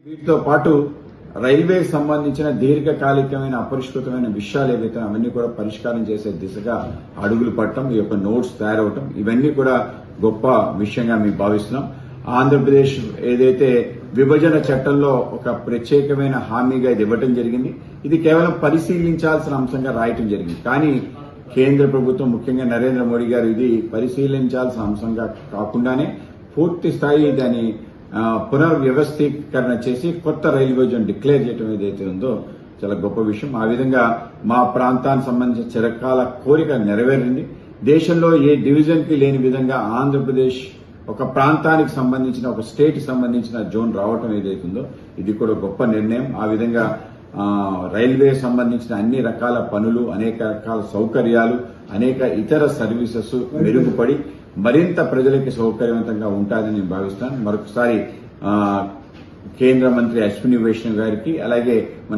వీటితో పాటు రైల్వే సంబంధించిన దీర్ఘకాలికమైన అపరిష్కృతమైన విషయాలు ఏవైతే అవన్నీ కూడా పరిష్కారం చేసే దిశగా అడుగులు పడటం, ఈ యొక్క నోట్స్ తయారవటం, ఇవన్నీ కూడా గొప్ప విషయంగా మేము భావిస్తున్నాం. ఆంధ్రప్రదేశ్ ఏదైతే విభజన చట్టంలో ఒక ప్రత్యేకమైన హామీగా ఇది ఇవ్వటం జరిగింది. ఇది కేవలం పరిశీలించాల్సిన అంశంగా రాయటం జరిగింది. కానీ కేంద్ర ప్రభుత్వం, ముఖ్యంగా నరేంద్ర మోడీ గారు ఇది పరిశీలించాల్సిన అంశంగా కాకుండానే పూర్తి స్థాయి దాని పునర్వ్యవస్థీకరణ చేసి కొత్త రైల్వే జోన్ డిక్లేర్ చేయడం ఏదైతే ఉందో చాలా గొప్ప విషయం. ఆ విధంగా మా ప్రాంతానికి సంబంధించిన చిరకాల కోరిక నెరవేరింది. దేశంలో ఏ డివిజన్ కి లేని విధంగా ఆంధ్రప్రదేశ్ ఒక ప్రాంతానికి సంబంధించిన, ఒక స్టేట్ కి సంబంధించిన జోన్ రావటం ఏదైతుందో ఇది కూడా గొప్ప నిర్ణయం. ఆ విధంగా రైల్వే సంబంధించిన అన్ని రకాల పనులు, అనేక రకాల సౌకర్యాలు, అనేక ఇతర సర్వీసెస్ మెరుగుపడి మరింత ప్రజలకి సౌకర్యవంతంగా ఉంటాదని నేను భావిస్తాను. మరొకసారి కేంద్ర మంత్రి అశ్విని వైష్ణవ్ గారికి, అలాగే మన